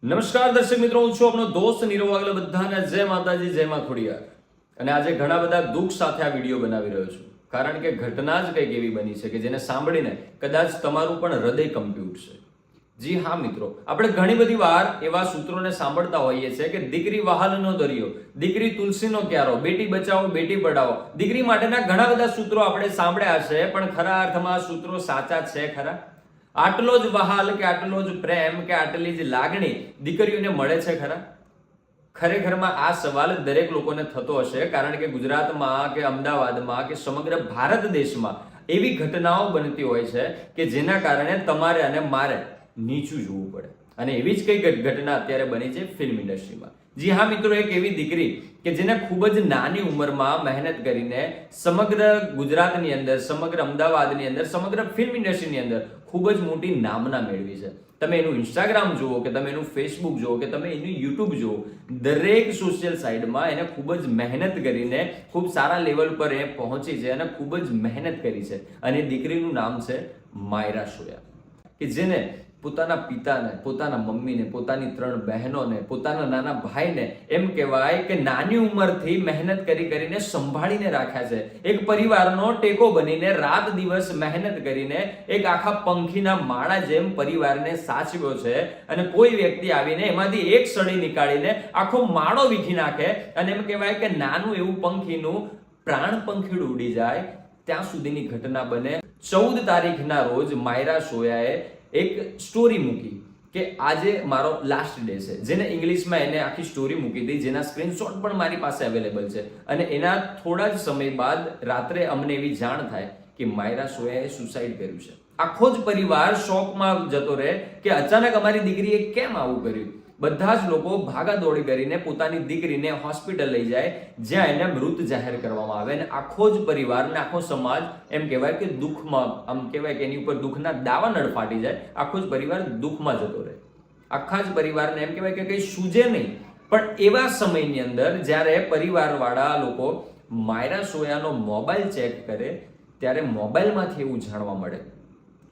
નમસ્કાર દર્શક મિત્રો, હું છું આપનો દોસ્ત નીરવ વાઘેલા. બધાને જય માતાજી, જય માં ખોડિયાર. અને આજે ઘણા બધા દુઃખ સાથે આ વિડીયો બનાવી રહ્યો છું, કારણ કે ઘટના જ કંઈક એવી બની છે કે જેને સાંભળીને કદાચ તમારું પણ હૃદય કંપી ઉઠશે. જી હા મિત્રો, આપણે ઘણી બધી વાર એવા સૂત્રોને સાંભળતા હોઈએ છીએ કે દીકરી વહાલનો દરિયો, દીકરી તુલસીનો ક્યારો, બેટી બચાવો બેટી પઢાઓ, દીકરી માટેના ઘણા બધા સૂત્રો આપણે સાંભળ્યા છે. પણ ખરા અર્થમાં આ સૂત્રો સાચા છે ખરા? આટલો જ વહાલ કે આટલો જ પ્રેમ કે આટલી જ લાગણી દીકરીઓને મળે છે ખરા? ખરેખરમાં આ સવાલ દરેક લોકોને થતો હશે, કારણ કે ગુજરાતમાં કે અમદાવાદમાં કે સમગ્ર ભારત દેશમાં એવી ઘટનાઓ બનતી હોય છે કે જેના કારણે તમારે અને મારે નીચું જોવું પડે. અને એવી જ કઈ ઘટના અત્યારે બની છે ફિલ્મ ઇન્ડસ્ટ્રીમાં. જી હા મિત્રો, એક એવી દીકરી કે જેને ખૂબ જ નાની ઉંમરમાં મહેનત કરીને સમગ્ર ગુજરાતની અંદર, સમગ્ર અમદાવાદની અંદર, સમગ્ર ફિલ્મ ઇન્ડસ્ટ્રીની અંદર ખૂબ જ મોટી નામના મેળવી છે. તમે એનું ઇન્સ્ટાગ્રામ જુઓ કે તમે એનું ફેસબુક જુઓ કે તમે એનું યુટ્યુબ જુઓ, દરેક સોશિયલ સાઇટમાં એને ખૂબ જ મહેનત કરીને ખૂબ સારા લેવલ પર એ પહોંચી છે અને ખૂબ જ મહેનત કરી છે. અને દીકરીનું નામ છે માયરા સોયા, કે જેને પોતાના પિતાને, પોતાના મમ્મીને, પોતાની 3 બહેનોને, પોતાના નાના ભાઈને એમ કહેવાય કે નાની ઉંમરથી મહેનત કરીને સંભાળીને રાખ્યા છે. એક પરિવારનો ટેકો બનીને રાત દિવસ મહેનત કરીને એક આખા પંખીના માળા જેમ પરિવારને સાચવ્યો છે. અને કોઈ વ્યક્તિ આવીને એમાંથી એક સળી નીકાળીને આખો માળો વીખી નાખે અને એમ કહેવાય કે નાનું એવું પંખીનું પ્રાણ પંખીડું ઉડી જાય, ત્યાં સુધીની ઘટના બને. 14 તારીખના રોજ માયરા સોયાએ એક સ્ટોરી મૂકી કે આજે મારો લાસ્ટ ડે છે, જેને ઇંગ્લિશમાં એને આખી સ્ટોરી મૂકી હતી, જેના સ્ક્રીનશોટ પણ મારી પાસે અવેલેબલ છે. અને એના થોડા જ સમય બાદ રાત્રે અમને એવી જાણ થાય કે માયરા સોયાએ સુસાઇડ કર્યું છે. આખો જ પરિવાર શોકમાં જતો રહે કે અચાનક અમારી દીકરીએ કેમ આવું કર્યું. બધા જ લોકો ભાગાદોડી કરીને પોતાની દીકરીને હોસ્પિટલ લઈ જાય, જ્યાં એને મૃત જાહેર કરવામાં આવે. અને આખો જ પરિવાર ને આખો સમાજ એમ કહેવાય કે દુઃખમાં, આમ કહેવાય કે એની ઉપર દુઃખના દાવાનળ ફાટી જાય. આખો જ પરિવાર દુઃખમાં જતો રહે. આખા જ પરિવારને એમ કહેવાય કે કંઈ સૂજે નહીં. પણ એવા સમયની અંદર જ્યારે પરિવારવાળા લોકો માયરા સોયાનો મોબાઈલ ચેક કરે, ત્યારે મોબાઈલમાંથી એવું જાણવા મળે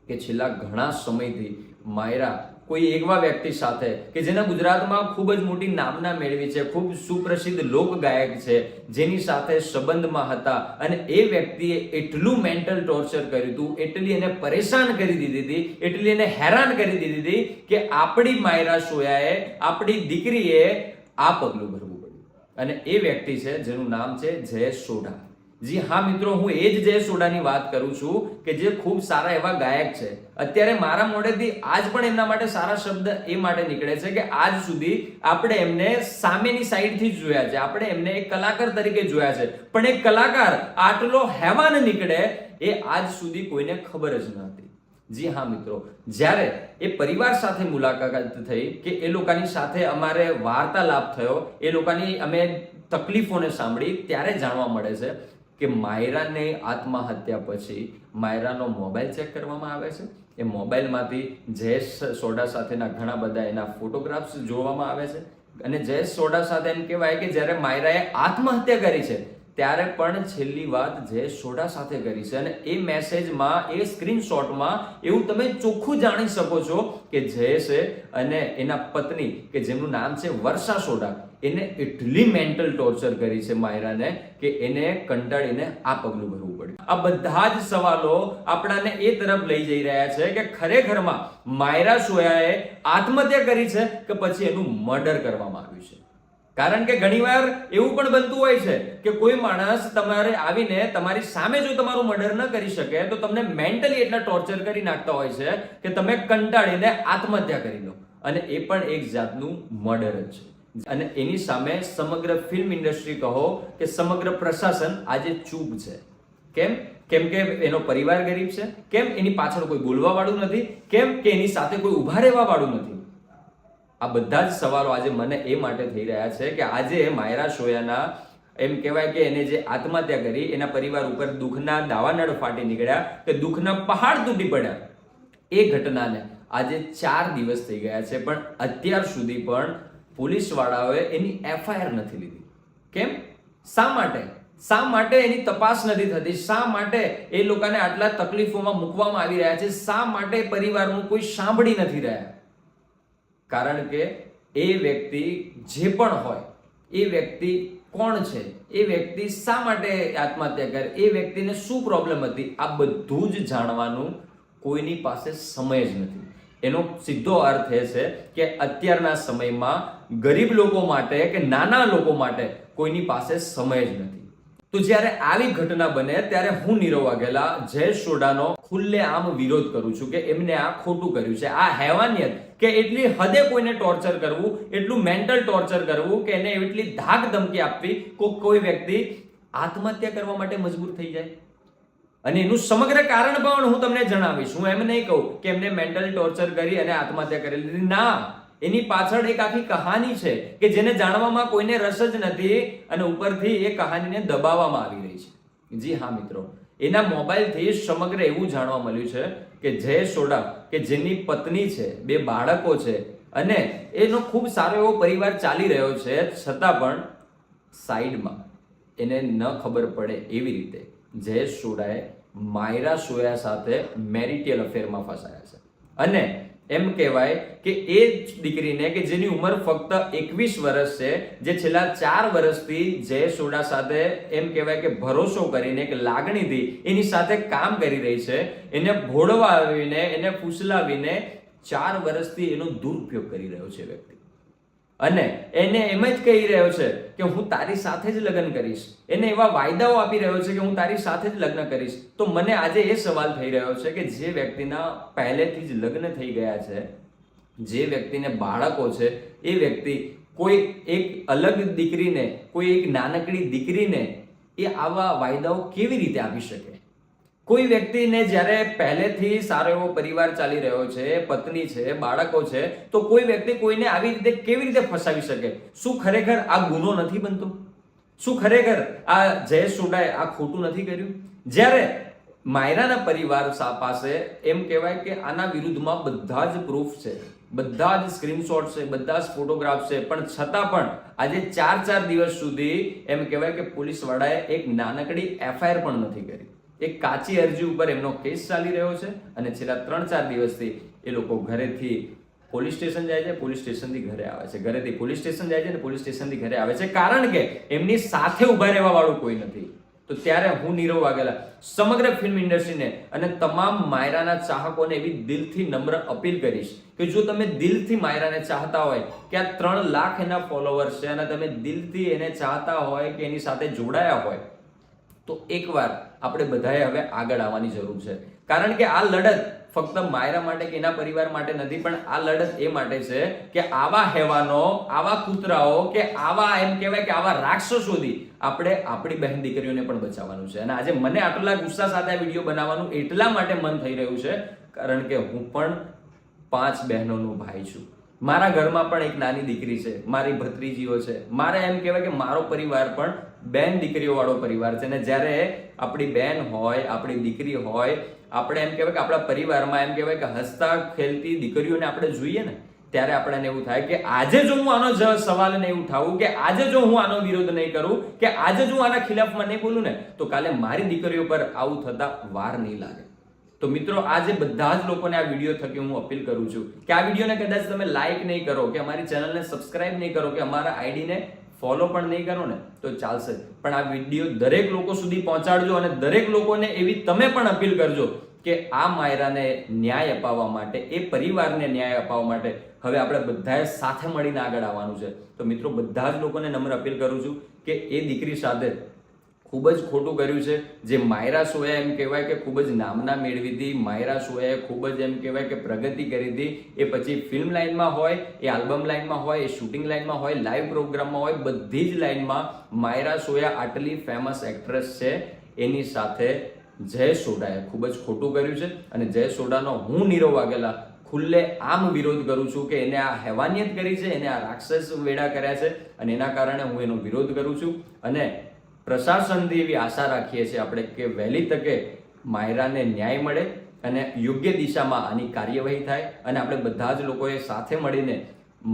કે છેલ્લા ઘણા સમયથી માયરા કોઈ એવા વ્યક્તિ સાથે કે જેના ગુજરાતમાં ખૂબ જ મોટી નામના મેળવી છે, ખૂબ સુપ્રસિદ્ધ લોક ગાયક છે, જેની સાથે સંબંધમાં હતા. અને એ વ્યક્તિએ એટલું મેન્ટલ ટોર્ચર કર્યું હતું, એટલી એને પરેશાન કરી દીધી હતી, એટલી એને હેરાન કરી દીધી હતી કે આપણી માયરા સોયાએ, આપણી દીકરીએ આ પગલું ભરવું પડ્યું. અને એ વ્યક્તિ છે જેનું નામ છે જયેશ સોઢા. જી હા મિત્રો, હું એ જ જયેશ સોઢાની વાત કરું છું કે જે ખૂબ સારા એવા ગાયક છે. અત્યારે મારા મોઢેથી આજ પણ એમના માટે સારા શબ્દ એ માટે નીકળે છે કે આજ સુધી આપણે એમને સામેની સાઈડથી જ જોયા છે, આપણે એમને એક કલાકાર તરીકે જોયા છે. પણ એક કલાકાર આટલો હેવાન નીકળે એ આજ સુધી કોઈને ખબર જ ન હતી. જી હા મિત્રો, જ્યારે એ પરિવાર સાથે મુલાકાત થઈ કે એ લોકોની સાથે અમારે વાર્તાલાપ થયો, એ લોકોની અમે તકલીફોને સાંભળી, ત્યારે જાણવા મળે છે કે માયરાને આત્મહત્યા પછી માયરાનો મોબાઈલ ચેક કરવામાં આવે છે. એ મોબાઈલમાંથી જયેશ સોઢા સાથેના ઘણા બધા એના ફોટોગ્રાફ્સ જોવામાં આવે છે. અને જયેશ સોઢા સાથે એમ કહેવાય કે જ્યારે માયરાએ આત્મહત્યા કરી છે ત્યારે પણ છેલ્લી વાત જયેશ સોઢા સાથે કરી છે. અને એ મેસેજમાં, એ સ્ક્રીનશોટમાં એવું તમે ચોખ્ખું જાણી શકો છો કે જયેશે અને એના પત્ની કે જેમનું નામ છે વર્ષા સોઢા, એને એટલી મેન્ટલ ટોર્ચર કરી છે માયરાને કે એને કંટાળીને આ પગલું ભરવું પડ્યું. આ બધા જ સવાલો આપણાને એ તરફ લઈ જઈ રહ્યા છે કે ખરેખરમાં માયરા સોયાએ આત્મહત્યા કરી છે કે પછી એનું મર્ડર કરવામાં આવ્યું છે. કારણ કે ઘણીવાર એવું પણ બનતું હોય છે કે કોઈ માણસ તમારે આવીને તમારી સામે જો તમારું મર્ડર ન કરી શકે તો તમને મેન્ટલી એટલા ટોર્ચર કરી નાખતા હોય છે કે તમે કંટાળીને આત્મહત્યા કરી લો. અને એ પણ એક જાતનું મર્ડર જ છે. અને એની સામે સમગ્ર ફિલ્મ ઇન્ડસ્ટ્રી કહો કે સમગ્ર પ્રશાસન આજે ચૂપ છે. કેમ? કેમ કે એનો પરિવાર ગરીબ છે? કેમ એની પાછળ કોઈ બોલવા વાળું નથી? કેમ કે એની સાથે કોઈ ઊભા રહેવા વાળું નથી? આ બધા જ સવાલો આજે મને એ માટે થઈ રહ્યા છે કે આજે માયરા સોયાના એમ કહેવાય કે એને જે આત્મહત્યા કરી, એના પરિવાર ઉપર દુઃખના દાવાનળ ફાટી નીકળ્યા, કે દુઃખના પહાડ તૂટી પડ્યા. એ ઘટનાને આજે 4 દિવસ થઈ ગયા છે, પણ અત્યાર સુધી પણ પોલીસ વાળાઓએ એની એફઆઈઆર નથી લીધી. કેમ? શા માટે? શા માટે એની તપાસ નથી થતી? શા માટે એ લોકોને આટલા તકલીફોમાં મૂકવામાં આવી રહ્યા છે? શા માટે પરિવારનું કોઈ સાંભળી નથી રહ્યા? કારણ કે એ વ્યક્તિ જે પણ હોય, એ વ્યક્તિ કોણ છે, એ વ્યક્તિ શા માટે આત્મહત્યા કરે, એ વ્યક્તિને શું પ્રોબ્લેમ હતી, આ બધું જ જાણવાનું કોઈની પાસે સમય જ નથી. એનો સીધો અર્થ એ છે કે અત્યારના સમયમાં ગરીબ લોકો માટે કે નાના લોકો માટે કોઈની પાસે સમય જ નથી. તો જ્યારે આવી ઘટના બને ત્યારે હું નીરવ વાઘેલા જયેશ સોઢાનો ખુલ્લેઆમ વિરોધ કરું છું કે એમને આ ખોટું કર્યું છે. આ હેવાનિયત કે એટલી હદે કોઈને ટોર્ચર કરવું, એટલું મેન્ટલ ટોર્ચર કરવું કે એને એટલી ધાક ધમકી આપવી કોઈ વ્યક્તિ આત્મહત્યા કરવા માટે મજબૂર થઈ જાય. અને એનું સમગ્ર કારણ પણ હું તમને જણાવીશ. હું એમ નહીં કહું કે એમને મેન્ટલ ટોર્ચર કરી અને આત્મહત્યા કરી લીધી. ના, એની પાછળ એક આખી કહાની છે કે જેને જાણવામાં કોઈને રસ જ નથી અને ઉપરથી એ કહાનીને દબાવવામાં આવી રહી છે. જી હા મિત્રો, એના મોબાઈલથી સમગ્ર એવું જાણવા મળ્યું છે કે જયેશ સોઢા કે જેની પત્ની છે, 2 બાળકો છે અને એનો ખૂબ સારો એવો પરિવાર ચાલી રહ્યો છે, છતાં પણ સાઈડમાં એને ન ખબર પડે એવી રીતે જયેશ સોઢાએ માયરા સોયા સાથે મેરિટલ અફેરમાં ફસાયા છે. અને એમ કહેવાય કે એ જ દીકરીને કે જેની ઉંમર ફક્ત 21 વર્ષ છે, જે છેલ્લા 4 વર્ષથી જયેશ સોઢા સાથે એમ કહેવાય કે ભરોસો કરીને કે લાગણીથી એની સાથે કામ કરી રહી છે, એને ભોળવાવીને એને ફૂસલાવીને 4 વર્ષથી એનો દુરુપયોગ કરી રહ્યો છે વ્યક્તિ. અને એને એમ જ કહી રહ્યો છે કે હું તારી સાથે જ લગ્ન કરીશ, એને એવા વાયદાઓ આપી રહ્યો છે કે હું તારી સાથે જ લગ્ન કરીશ. તો મને આજે એ સવાલ થઈ રહ્યો છે કે જે વ્યક્તિના પહેલેથી જ લગ્ન થઈ ગયા છે, જે વ્યક્તિને બાળકો છે, એ વ્યક્તિ કોઈ એક અલગ દીકરીને, કોઈ એક નાનકડી દીકરીને એ આવા વાયદાઓ કેવી રીતે આપી શકે? કોઈ વ્યક્તિને જ્યારે પહેલેથી સારો એવો પરિવાર ચાલી રહ્યો છે, પત્ની છે, બાળકો છે, તો કોઈ વ્યક્તિ કોઈને આવી રીતે કેવી રીતે ફસાવી શકે? શું ખરેખર આ ગુનો નથી બનતો? શું ખરેખર આ જયેશ સોઢાએ આ ખોટું નથી કર્યું? જ્યારે માયરાના પરિવાર પાસે એમ કહેવાય કે આના વિરુદ્ધમાં બધા જ પ્રૂફ છે, બધા જ સ્ક્રીનશોટ છે, બધા જ ફોટોગ્રાફ છે, પણ છતાં પણ આજે 4 દિવસ સુધી એમ કહેવાય કે પોલીસ વાળાએ એક નાનકડી એફઆઈઆર પણ નથી કરી. એક કાચી અરજી ઉપર એમનો કેસ ચાલી રહ્યો છે અને છેલ્લા 3-4 દિવસથી એ લોકો ઘરેથી પોલીસ સ્ટેશન જાય છે, પોલીસ સ્ટેશનથી ઘરે આવે છે, ઘરેથી પોલીસ સ્ટેશન જાય છે અને પોલીસ સ્ટેશનથી ઘરે આવે છે, કારણ કે એમની સાથે ઉભા રહેવા વાળું કોઈ નથી. તો ત્યારે હું નીરવ વાઘેલા સમગ્ર ફિલ્મ ઇન્ડસ્ટ્રીને અને તમામ માયરાના ચાહકોને એવી દિલથી નમ્ર અપીલ કરીશ કે જો તમે દિલથી માયરાને ચાહતા હોય કે આ 3 લાખ એના ફોલોવર્સ છે અને તમે દિલથી એને ચાહતા હોય કે એની સાથે જોડાયા હોય, તો એકવાર આપણે બધાએ હવે આગળ આવવાની જરૂર છે. કારણ કે આ લડત ફક્ત માયરા માટે કે એના પરિવાર માટે નથી, પણ આ લડત એ માટે છે કે આવા હેવાનો, આવા કૂતરાઓ કે આવા એમ કહેવાય કે આવા રાક્ષસોથી આપણે આપણી બહેન દીકરીઓને પણ બચાવવાનું છે. અને આજે મને આટલા ગુસ્સા સાથે આ વિડીયો બનાવવાનું એટલા માટે મન થઈ રહ્યું છે કારણ કે હું પણ 5 બહેનોનો ભાઈ છું. મારા ઘરમાં પણ એક નાની દીકરી છે, મારી ભત્રીજીઓ છે, મારે એમ કહેવાય કે મારો પરિવાર પણ બેન દીકરીઓ વાળો પરિવાર છે. અને જ્યારે આપણી બેન હોય, આપણી દીકરી હોય, આપણે એમ કહેવાય કે આપણા પરિવારમાં એમ કહેવાય કે હસતા ખેલતી દીકરીઓને આપણે જોઈએ ને, ત્યારે આપણને એવું થાય કે આજે જો હું આનો સવાલ નહીં ઉઠાવું, કે આજે જો હું આનો વિરોધ નહીં કરું, કે આજે જો હું આના ખિલાફમાં નહીં બોલું ને, તો કાલે મારી દીકરીઓ પર આવું થતા વાર નહીં લાગે. તો મિત્રો, આજે બધા જ લોકોને આ વિડીયો થકી હું અપીલ કરું છું કે આ વિડીયોને કદાચ તમે લાઈક નહીં કરો, કે અમારી ચેનલને સબસ્ક્રાઇબ નહીં કરો, કે અમારા આઈડીને ફોલો પણ નહીં કરો ને, તો ચાલશે, પણ આ વિડીયો દરેક લોકો સુધી પહોંચાડજો અને દરેક લોકોને એવી તમે પણ અપીલ કરજો કે આ માયરાને ન્યાય અપાવવા માટે, એ પરિવારને ન્યાય અપાવવા માટે હવે આપણે બધાએ સાથે મળીને આગળ આવવાનું છે. તો મિત્રો, બધા જ લોકોને નમ્ર અપીલ કરું છું કે એ દીકરી સાથે ખૂબ જ ખોટું કર્યું છે. જે માયરા સોએ એમ કહેવાય કે ખૂબ જ નામના મેળવી હતી, માયરા સોએ ખૂબ જ એમ કહેવાય કે પ્રગતિ કરી હતી. એ પછી ફિલ્મ લાઇનમાં હોય, એ આલ્બમ લાઇનમાં હોય, એ શૂટિંગ લાઇનમાં હોય, લાઈવ પ્રોગ્રામમાં હોય, બધી જ લાઇનમાં માયરા સોયા આટલી ફેમસ એક્ટ્રેસ છે, એની સાથે જયેશ સોઢાએ ખૂબ જ ખોટું કર્યું છે. અને જયેશ સોઢાનો હું નીરવ વાઘેલા ખુલ્લે આમ વિરોધ કરું છું કે એને આ હેવાનિયત કરી છે, એને આ રાક્ષસ વેડા કર્યા છે, અને એના કારણે હું એનો વિરોધ કરું છું. અને પ્રશાસનથી એવી આશા રાખીએ છીએ આપણે કે વહેલી તકે માયરાને ન્યાય મળે અને યોગ્ય દિશામાં આની કાર્યવાહી થાય, અને આપણે બધા જ લોકોએ સાથે મળીને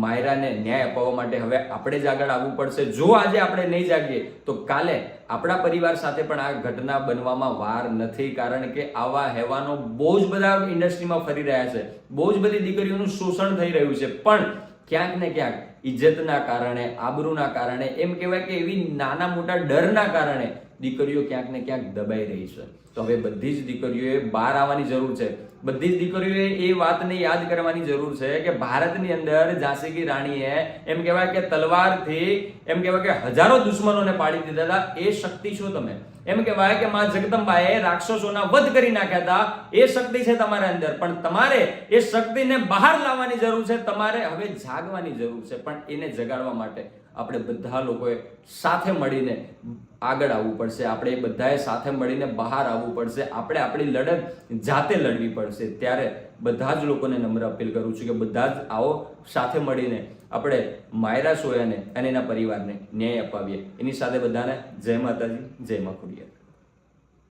માયરાને ન્યાય અપાવવા માટે હવે આપણે જ આગળ આવવું પડશે. જો આજે આપણે નહીં જાગીએ તો કાલે આપણા પરિવાર સાથે પણ આ ઘટના બનવામાં વાર નથી, કારણ કે આવા હેવાનો બહુ જ બધા ઇન્ડસ્ટ્રીમાં ફરી રહ્યા છે, બહુ જ બધી દીકરીઓનું શોષણ થઈ રહ્યું છે, પણ ક્યાંક ને ક્યાંક ઇજ્જતના કારણે, આબરૂના કારણે, એમ કહેવાય કે એવી નાના મોટા ડરના કારણે દીકરીઓ ક્યાંક ને ક્યાંક દબાઈ રહી છે. તો હવે બધી જ દીકરીઓએ બહાર આવવાની જરૂર છે. બધી જ દીકરીઓએ એ વાતને યાદ કરવાની જરૂર છે કે ભારતની અંદર ઝાંસી કી રાણીએ એમ કહેવાય કે તલવારથી એમ કહેવાય કે હજારો દુશ્મનોને પાડી દીધા હતા. એ શક્તિ છો તમે. એમ કહેવાય કે માં જગદંબાએ રાક્ષસોના વધ કરી નાખ્યા હતા. એ શક્તિ છે તમારા અંદર, પણ તમારે એ શક્તિને બહાર લાવવાની જરૂર છે. તમારે હવે જાગવાની જરૂર છે. પણ એને જગાડવા માટે આપણે બધા લોકોએ સાથે મળીને આગળ આવવું પડશે. આપણે એ બધાએ સાથે મળીને બહાર આવવું પડશે. આપણે આપણી લડત જાતે લડવી પડશે. ત્યારે બધા જ લોકોને નમ્ર અપીલ કરું છું કે બધા જ આવો સાથે મળીને આપણે માયરા સોયાને અને એના પરિવારને ન્યાય અપાવીએ. એની સાથે બધાને જય માતાજી, જય મા ખોડિયાર.